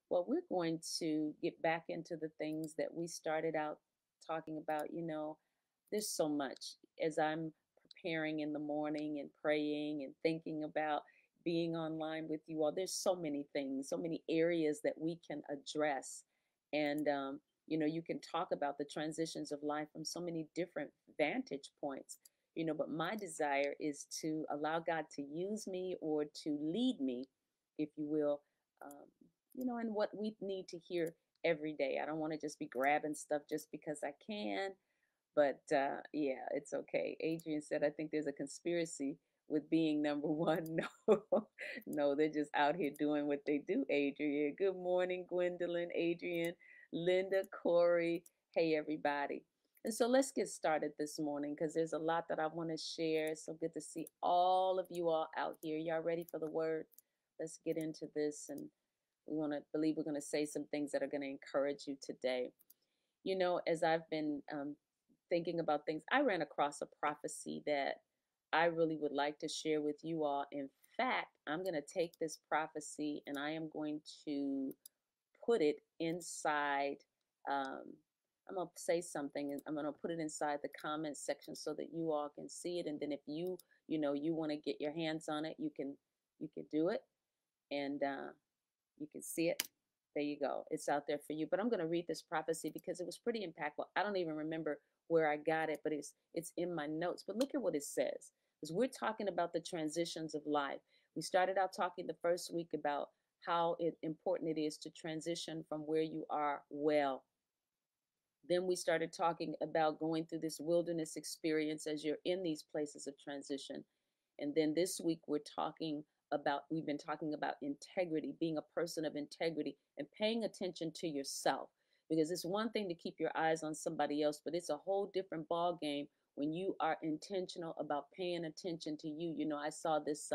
Well, we're going to get back into the things that we started out talking about. There's so much as I'm preparing in the morning and praying and thinking about being online with you all. There's so many things, so many areas that we can address. And, you can talk about the transitions of life from so many different vantage points. But my desire is to allow God to use me or to lead me, if you will, um, and what we need to hear every day. I don't want to just be grabbing stuff just because I can, but yeah, it's okay. Adrian said, I think there's a conspiracy with being number one. No, no, they're just out here doing what they do, Adrian. Good morning, Gwendolyn, Adrian, Linda, Corey. Hey, everybody. And so let's get started this morning because there's a lot that I want to share. It's so good to see all of you all out here. Y'all ready for the word? Let's get into this, and we want to believe we're going to say some things that are going to encourage you today. As I've been thinking about things, I ran across a prophecy that I really would like to share with you all. In fact, I'm going to take this prophecy and I am going to put it inside. Um, I'm going to say something and I'm going to put it inside the comment section so that you all can see it. And then if you want to get your hands on it, you can do it. And you can see it. There you go. It's out there for you. But I'm going to read this prophecy because it was pretty impactful. I don't even remember where I got it, but it's in my notes. But look at what it says. Because we're talking about the transitions of life. We started out talking the first week about how important it is to transition from where you are well. Then we started talking about going through this wilderness experience as you're in these places of transition. And then this week we've been talking about integrity, being a person of integrity and paying attention to yourself. Because it's one thing to keep your eyes on somebody else, but it's a whole different ball game when you are intentional about paying attention to you. I saw this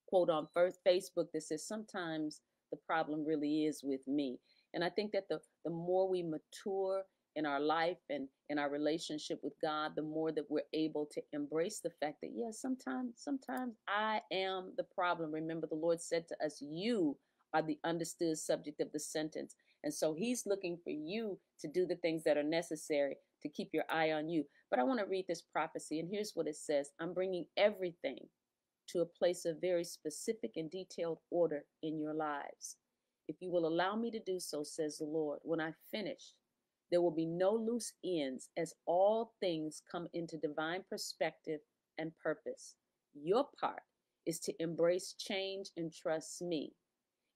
quote on first Facebook that says sometimes the problem really is with me. And I think that the more we mature in our life and in our relationship with God, the more that we're able to embrace the fact that, yes, sometimes I am the problem. Remember, the Lord said to us, you are the understood subject of the sentence. And so he's looking for you to do the things that are necessary to keep your eye on you. But I want to read this prophecy, and here's what it says. I'm bringing everything to a place of very specific and detailed order in your lives. If you will allow me to do so, says the Lord, when I finish, there will be no loose ends as all things come into divine perspective and purpose. Your part is to embrace change and trust me.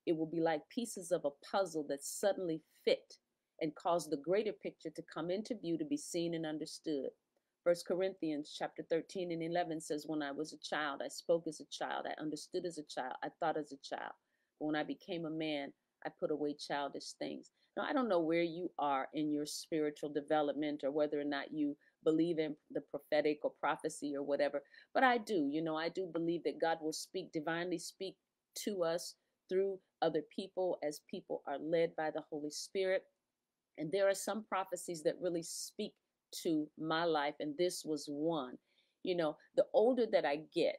It will be like pieces of a puzzle that suddenly fit and cause the greater picture to come into view to be seen and understood. First Corinthians chapter 13 and 11 says, when I was a child, I spoke as a child, I understood as a child, I thought as a child. But when I became a man, I put away childish things. Now, I don't know where you are in your spiritual development or whether or not you believe in the prophetic or prophecy or whatever, but I do. I do believe that God will divinely speak to us through other people as people are led by the Holy Spirit. And there are some prophecies that really speak to my life, and this was one. The older that I get,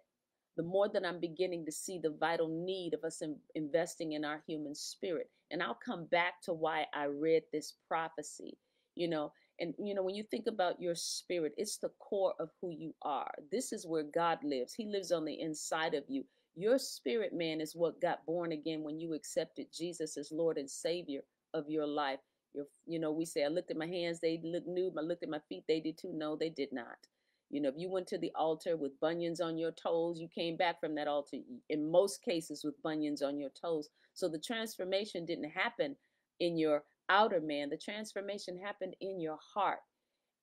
the more that I'm beginning to see the vital need of us investing in our human spirit. And I'll come back to why I read this prophecy, you know. And, when you think about your spirit, it's the core of who you are. This is where God lives. He lives on the inside of you. Your spirit man is what got born again when you accepted Jesus as Lord and Savior of your life. We say, I looked at my hands, they looked new. I looked at my feet, they did too. No, they did not. If you went to the altar with bunions on your toes, you came back from that altar, in most cases, with bunions on your toes. So the transformation didn't happen in your outer man. The transformation happened in your heart.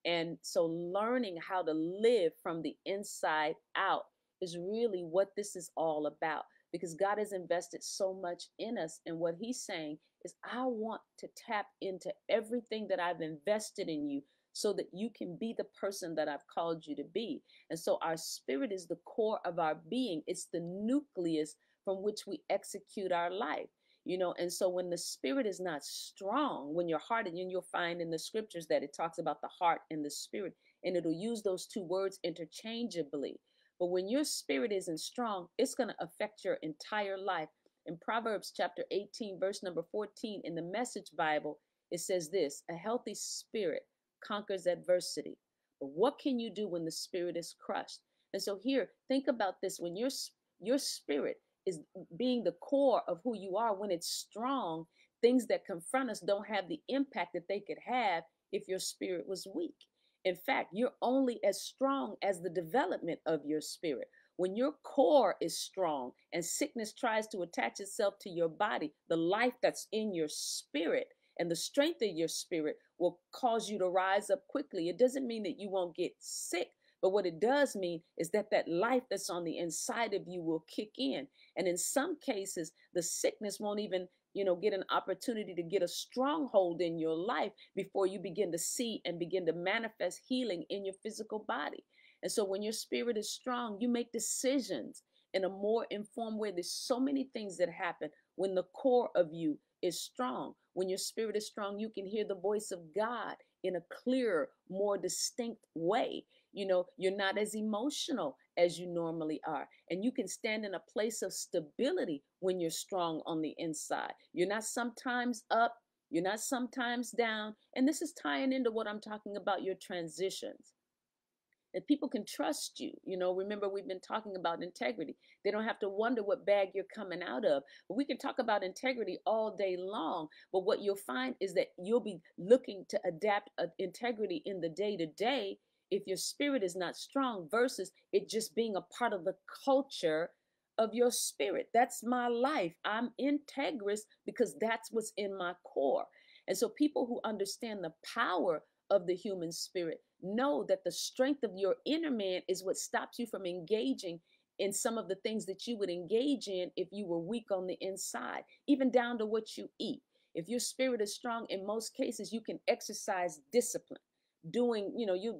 And so learning how to live from the inside out is really what this is all about, because God has invested so much in us. And what he's saying is, I want to tap into everything that I've invested in you so that you can be the person that I've called you to be. And so our spirit is the core of our being. It's the nucleus from which we execute our life. And so when the spirit is not strong, when your heart, and you'll find in the scriptures that it talks about the heart and the spirit, and it'll use those two words interchangeably. But when your spirit isn't strong, it's going to affect your entire life. In Proverbs chapter 18, verse number 14, in the Message Bible, it says this: a healthy spirit conquers adversity. But what can you do when the spirit is crushed? And so here, think about this: when your spirit is being the core of who you are, when it's strong, things that confront us don't have the impact that they could have if your spirit was weak. In fact, you're only as strong as the development of your spirit. When your core is strong and sickness tries to attach itself to your body, the life that's in your spirit and the strength of your spirit will cause you to rise up quickly. It doesn't mean that you won't get sick, but what it does mean is that that life that's on the inside of you will kick in. And in some cases, the sickness won't even, get an opportunity to get a stronghold in your life before you begin to see and begin to manifest healing in your physical body. And so when your spirit is strong, you make decisions in a more informed way. There's so many things that happen when the core of you is strong. When your spirit is strong, you can hear the voice of God in a clearer, more distinct way. You're not as emotional as you normally are. And you can stand in a place of stability when you're strong on the inside. You're not sometimes up, you're not sometimes down. And this is tying into what I'm talking about, your transitions. That people can trust you. Remember, we've been talking about integrity. They don't have to wonder what bag you're coming out of. But we can talk about integrity all day long. But what you'll find is that you'll be looking to adapt integrity in the day to day if your spirit is not strong, versus it just being a part of the culture of your spirit. That's my life. I'm integrous because that's what's in my core. And so people who understand the power of the human spirit know that the strength of your inner man is what stops you from engaging in some of the things that you would engage in if you were weak on the inside, even down to what you eat. If your spirit is strong, in most cases, you can exercise discipline. You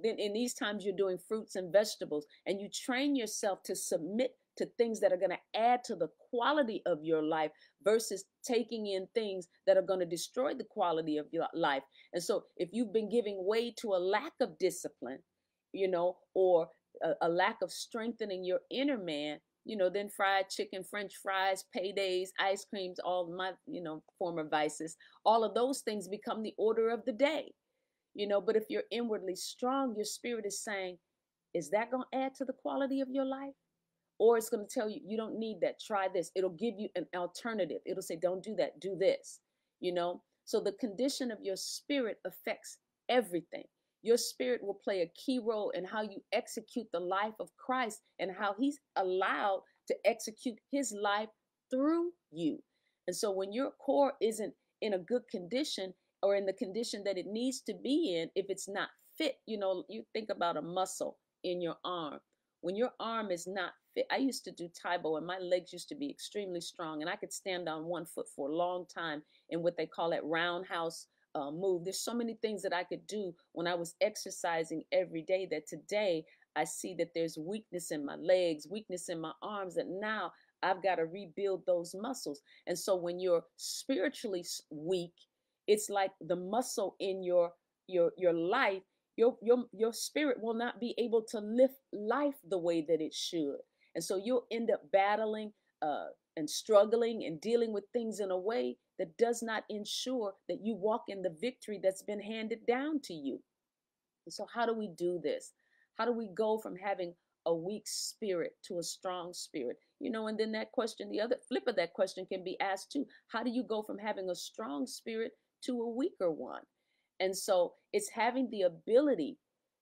in these times you're doing fruits and vegetables, and you train yourself to submit to things that are going to add to the quality of your life versus taking in things that are going to destroy the quality of your life. And so if you've been giving way to a lack of discipline, or a lack of strengthening your inner man, then fried chicken, French fries, paydays, ice creams, all my, former vices, all of those things become the order of the day. But if you're inwardly strong, your spirit is saying, is that going to add to the quality of your life? Or it's going to tell you, you don't need that. Try this. It'll give you an alternative. It'll say, don't do that. Do this. So the condition of your spirit affects everything. Your spirit will play a key role in how you execute the life of Christ and how he's allowed to execute his life through you. And so when your core isn't in a good condition, or in the condition that it needs to be in, if it's not fit, you think about a muscle in your arm. When your arm is not fit, I used to do Taibo and my legs used to be extremely strong, and I could stand on one foot for a long time in what they call that roundhouse move. There's so many things that I could do when I was exercising every day that today I see that there's weakness in my legs, weakness in my arms, that now I've got to rebuild those muscles. And so when you're spiritually weak, it's like the muscle in your life. Your spirit will not be able to lift life the way that it should. And so you'll end up battling and struggling and dealing with things in a way that does not ensure that you walk in the victory that's been handed down to you. And so how do we do this? How do we go from having a weak spirit to a strong spirit? And then that question, the other flip of that question can be asked too. How do you go from having a strong spirit to a weaker one? And so it's having the ability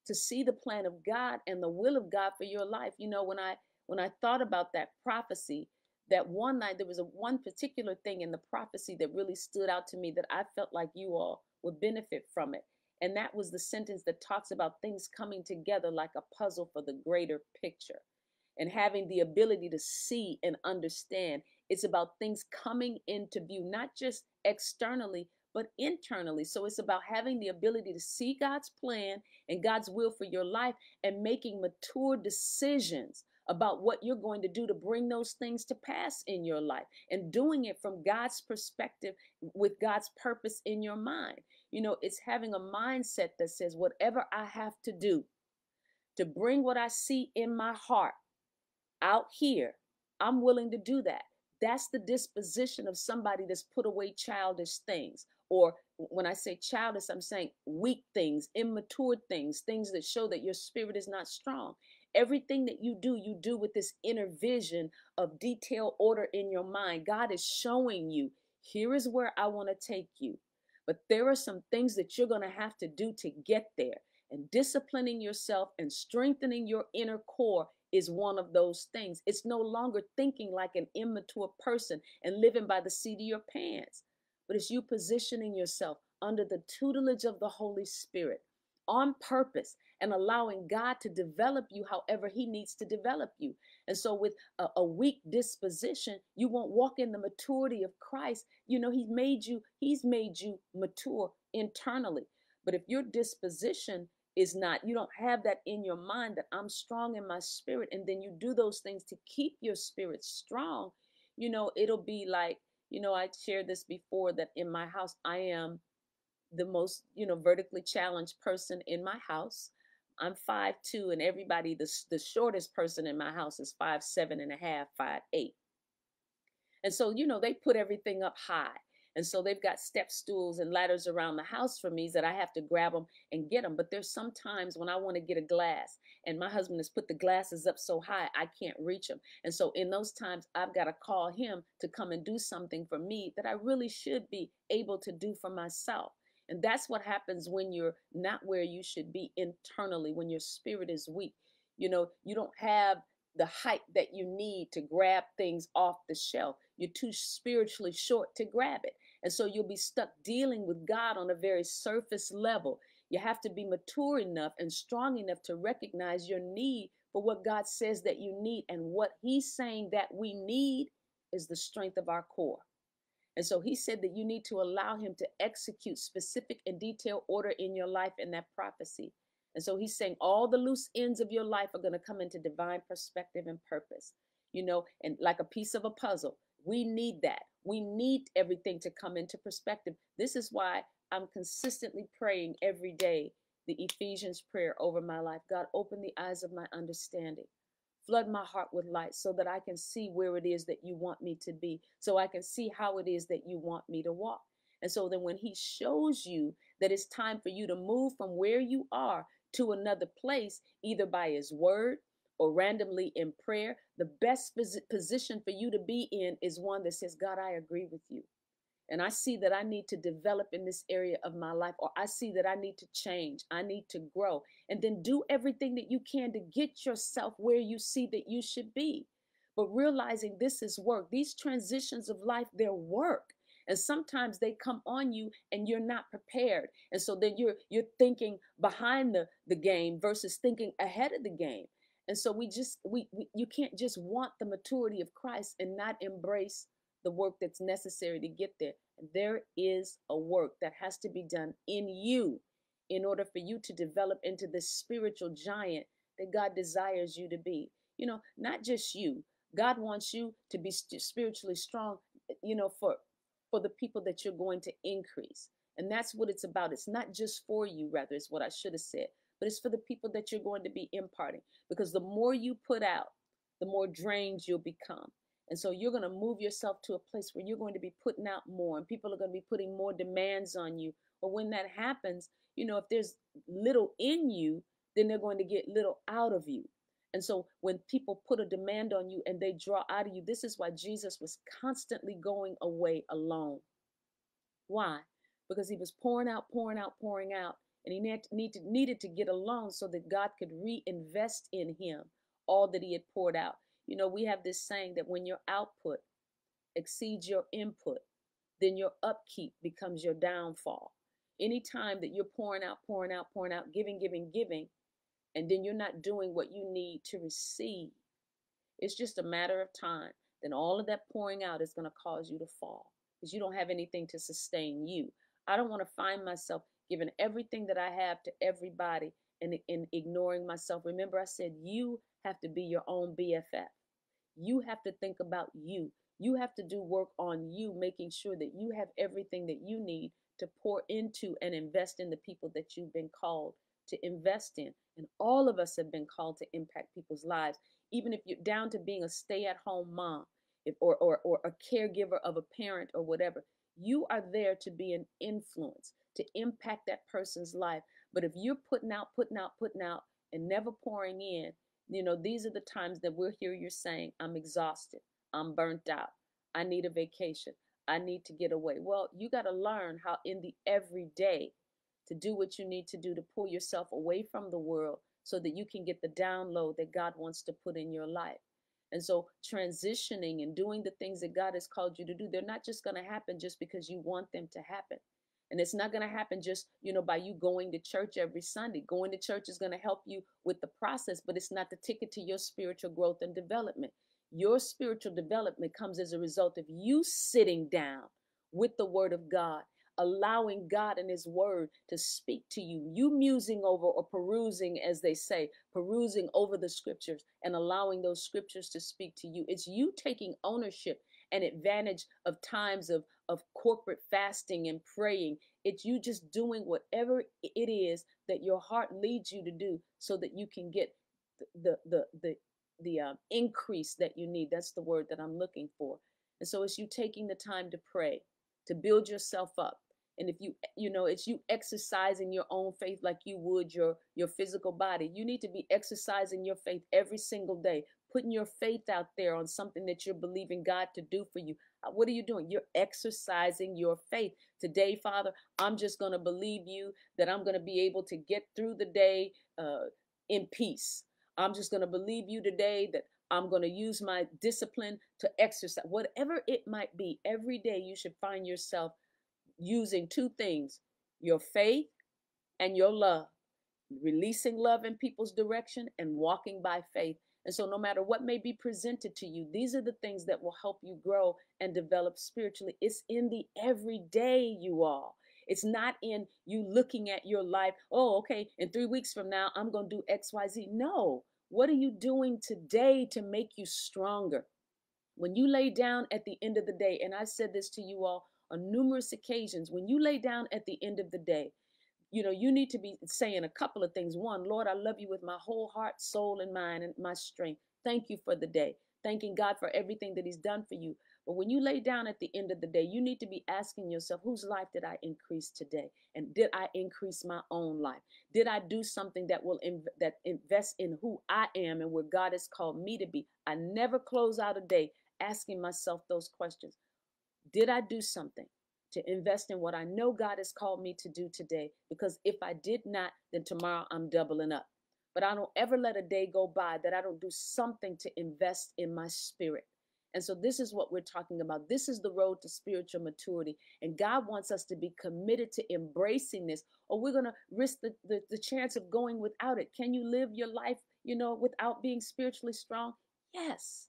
to see the plan of God and the will of God for your life. When I thought about that prophecy, that one night there was one particular thing in the prophecy that really stood out to me, that I felt like you all would benefit from it. And that was the sentence that talks about things coming together like a puzzle for the greater picture, and having the ability to see and understand. It's about things coming into view, not just externally, but internally. So it's about having the ability to see God's plan and God's will for your life, and making mature decisions about what you're going to do to bring those things to pass in your life, and doing it from God's perspective with God's purpose in your mind. It's having a mindset that says, whatever I have to do to bring what I see in my heart out here, I'm willing to do that. That's the disposition of somebody that's put away childish things. Or when I say childish, I'm saying weak things, immature things, things that show that your spirit is not strong. Everything that you do with this inner vision of detailed order in your mind. God is showing you, here is where I want to take you. But there are some things that you're going to have to do to get there. And disciplining yourself and strengthening your inner core is one of those things. It's no longer thinking like an immature person and living by the seat of your pants, but it's you positioning yourself under the tutelage of the Holy Spirit on purpose and allowing God to develop you however He needs to develop you. And so, with a weak disposition, you won't walk in the maturity of Christ. You know, He's made you mature internally. But if your disposition is not, you don't have that in your mind that I'm strong in my spirit, and then you do those things to keep your spirit strong, it'll be like, I shared this before, that in my house, I am the most, vertically challenged person in my house. I'm 5'2", and everybody, the shortest person in my house is 5'7" and a half, 5'8". And so, they put everything up high. And so they've got step stools and ladders around the house for me that I have to grab them and get them. But there's some times when I want to get a glass and my husband has put the glasses up so high, I can't reach them. And so in those times, I've got to call him to come and do something for me that I really should be able to do for myself. And that's what happens when you're not where you should be internally, when your spirit is weak. You don't have the height that you need to grab things off the shelf. You're too spiritually short to grab it. And so you'll be stuck dealing with God on a very surface level. You have to be mature enough and strong enough to recognize your need for what God says that you need. And what He's saying that we need is the strength of our core. And so He said that you need to allow Him to execute specific and detailed order in your life in that prophecy. And so He's saying all the loose ends of your life are going to come into divine perspective and purpose, and like a piece of a puzzle. We need that. We need everything to come into perspective. This is why I'm consistently praying every day the Ephesians prayer over my life. God, open the eyes of my understanding. Flood my heart with light so that I can see where it is that you want me to be, so I can see how it is that you want me to walk. And so then when He shows you that it's time for you to move from where you are to another place, either by His word or randomly in prayer, the best position for you to be in is one that says, God, I agree with you. And I see that I need to develop in this area of my life, or I see that I need to change, I need to grow, and then do everything that you can to get yourself where you see that you should be. But realizing this is work, these transitions of life, they're work. And sometimes they come on you and you're not prepared. And so then you're thinking behind the game versus thinking ahead of the game. And so you can't just want the maturity of Christ and not embrace the work that's necessary to get there. There is a work that has to be done in you in order for you to develop into the spiritual giant that God desires you to be. Not just you. God wants you to be spiritually strong, for the people that you're going to increase. And that's what it's about. It's not just for you, rather, it's what I should have said, but it's for the people that you're going to be imparting. Because the more you put out, the more drained you'll become. And so you're going to move yourself to a place where you're going to be putting out more, and people are going to be putting more demands on you. But when that happens, if there's little in you, then they're going to get little out of you. And so when people put a demand on you and they draw out of you, this is why Jesus was constantly going away alone. Why? Because He was pouring out, pouring out, pouring out. And He needed to get alone so that God could reinvest in Him all that He had poured out. We have this saying that when your output exceeds your input, then your upkeep becomes your downfall. Anytime that you're pouring out, pouring out, pouring out, giving, giving, giving, and then you're not doing what you need to receive, it's just a matter of time. Then all of that pouring out is going to cause you to fall because you don't have anything to sustain you. I don't want to find myself giving everything that I have to everybody and ignoring myself. Remember, I said you have to be your own BFF. You have to think about you. You have to do work on you, making sure that you have everything that you need to pour into and invest in the people that you've been called to invest in. And all of us have been called to impact people's lives, even if you're down to being a stay-at-home mom. or a caregiver of a parent or whatever. You are there to be an influence, to impact that person's life. But if you're putting out, and never pouring in, these are the times that we'll hear you saying, I'm exhausted, I'm burnt out, I need a vacation, I need to get away. Well, you got to learn how in the everyday to do what you need to do to pull yourself away from the world so that you can get the download that God wants to put in your life. And so transitioning and doing the things that God has called you to do, they're not just going to happen just because you want them to happen. And it's not going to happen just, by you going to church every Sunday. Going to church is going to help you with the process, but it's not the ticket to your spiritual growth and development. Your spiritual development comes as a result of you sitting down with the word of God, allowing God and his word to speak to you, you musing over or perusing, as they say, perusing over the scriptures and allowing those scriptures to speak to you. It's you taking ownership and advantage of times of corporate fasting and praying. It's you just doing whatever it is that your heart leads you to do so that you can get the increase that you need. That's the word that I'm looking for. And so it's you taking the time to pray, to build yourself up. And if it's you exercising your own faith like you would your physical body. You need to be exercising your faith every single day, putting your faith out there on something that you're believing God to do for you. What are you doing? You're exercising your faith. Today, Father, I'm just going to believe you that I'm going to be able to get through the day in peace. I'm just going to believe you today that I'm going to use my discipline to exercise. Whatever it might be, every day you should find yourself using two things: your faith and your love, releasing love in people's direction and walking by faith. And so, no matter what may be presented to you, these are the things that will help you grow and develop spiritually. It's in the everyday, you all. It's not in you looking at your life. Oh, okay, in 3 weeks from now, I'm going to do XYZ. No. What are you doing today to make you stronger? When you lay down at the end of the day, and I said this to you all on numerous occasions, when you lay down at the end of the day, you need to be saying a couple of things. One, Lord, I love you with my whole heart, soul, and mind, and my strength. Thank you for the day. Thanking God for everything that he's done for you. But when you lay down at the end of the day, you need to be asking yourself, whose life did I increase today? And did I increase my own life? Did I do something that will that invest in who I am and where God has called me to be? I never close out a day asking myself those questions. Did I do something to invest in what I know God has called me to do today? Because if I did not, then tomorrow I'm doubling up. But I don't ever let a day go by that I don't do something to invest in my spirit. And so this is what we're talking about. This is the road to spiritual maturity. And God wants us to be committed to embracing this, or we're going to risk the chance of going without it. Can you live your life, without being spiritually strong? Yes.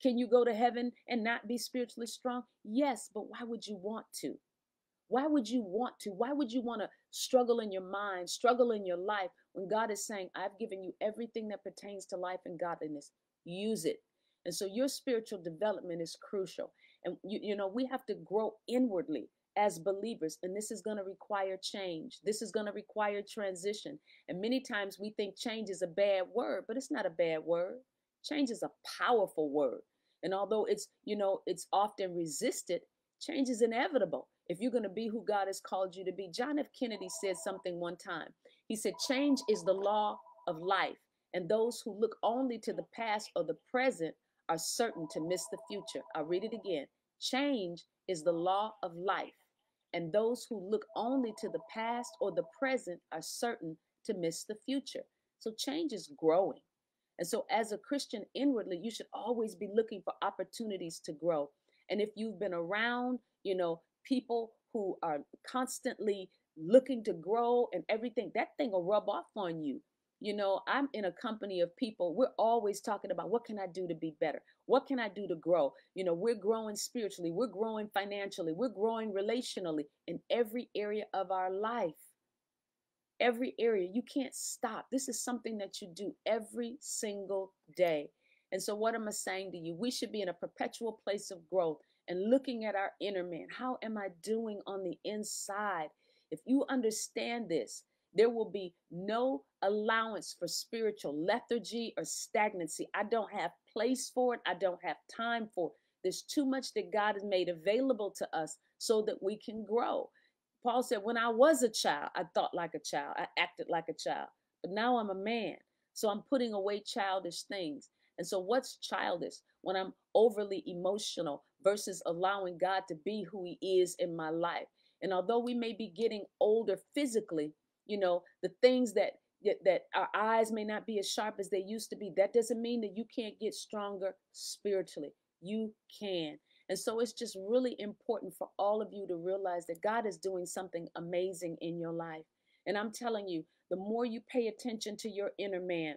Can you go to heaven and not be spiritually strong? Yes, but why would you want to? Why would you want to? Why would you want to struggle in your mind, struggle in your life when God is saying, I've given you everything that pertains to life and godliness? Use it. And so your spiritual development is crucial. And we have to grow inwardly as believers, and this is going to require change. This is going to require transition. And many times we think change is a bad word, but it's not a bad word. Change is a powerful word. And although it's often resisted, change is inevitable if you're going to be who God has called you to be. John F. Kennedy said something one time. He said, change is the law of life, and those who look only to the past or the present are certain to miss the future. I'll read it again. Change is the law of life, and those who look only to the past or the present are certain to miss the future. So change is growing. And so as a Christian inwardly, you should always be looking for opportunities to grow. And if you've been around, people who are constantly looking to grow and everything, that thing will rub off on you. I'm in a company of people. We're always talking about, what can I do to be better? What can I do to grow? We're growing spiritually. We're growing financially. We're growing relationally in every area of our life. Every area. You can't stop. This is something that you do every single day. And so what am I saying to you? We should be in a perpetual place of growth and looking at our inner man. How am I doing on the inside? If you understand this, there will be no allowance for spiritual lethargy or stagnancy. I don't have place for it. I don't have time for it. There's too much that God has made available to us so that we can grow. Paul said, when I was a child, I thought like a child, I acted like a child, but now I'm a man. So I'm putting away childish things. And so, what's childish? When I'm overly emotional versus allowing God to be who He is in my life. And although we may be getting older physically, the things that our eyes may not be as sharp as they used to be, that doesn't mean that you can't get stronger spiritually. You can. And so it's just really important for all of you to realize that God is doing something amazing in your life. And I'm telling you, the more you pay attention to your inner man,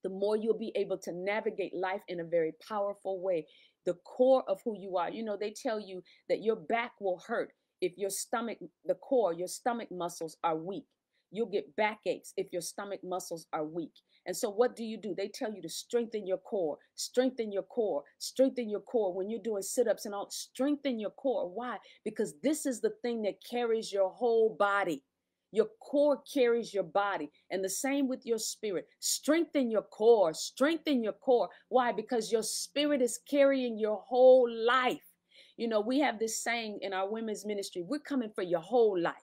the more you'll be able to navigate life in a very powerful way. The core of who you are. They tell you that your back will hurt if your stomach muscles are weak. You'll get backaches if your stomach muscles are weak. And so what do? They tell you to strengthen your core, strengthen your core, strengthen your core. When you're doing sit-ups and all, strengthen your core. Why? Because this is the thing that carries your whole body. Your core carries your body. And the same with your spirit. Strengthen your core. Strengthen your core. Why? Because your spirit is carrying your whole life. We have this saying in our women's ministry, we're coming for your whole life.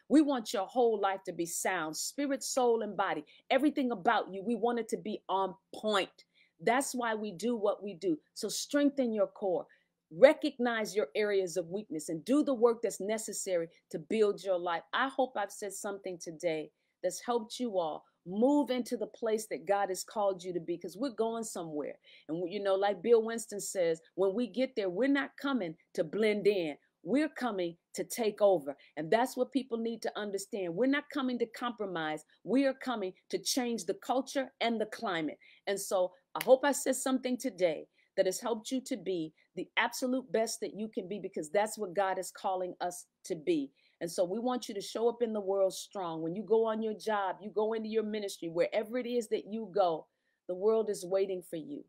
We want your whole life to be sound, spirit, soul, and body. Everything about you, we want it to be on point. That's why we do what we do. So strengthen your core. Recognize your areas of weakness and do the work that's necessary to build your life. I hope I've said something today that's helped you all move into the place that God has called you to be, because we're going somewhere. And, like Bill Winston says, when we get there, we're not coming to blend in. We're coming to take over. And that's what people need to understand. We're not coming to compromise. We are coming to change the culture and the climate. And so I hope I said something today that has helped you to be the absolute best that you can be, because that's what God is calling us to be. And so we want you to show up in the world strong. When you go on your job, you go into your ministry, wherever it is that you go, the world is waiting for you,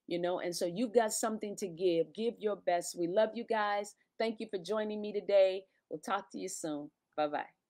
and so you've got something to give. Give your best. We love you guys. Thank you for joining me today. We'll talk to you soon. Bye-bye.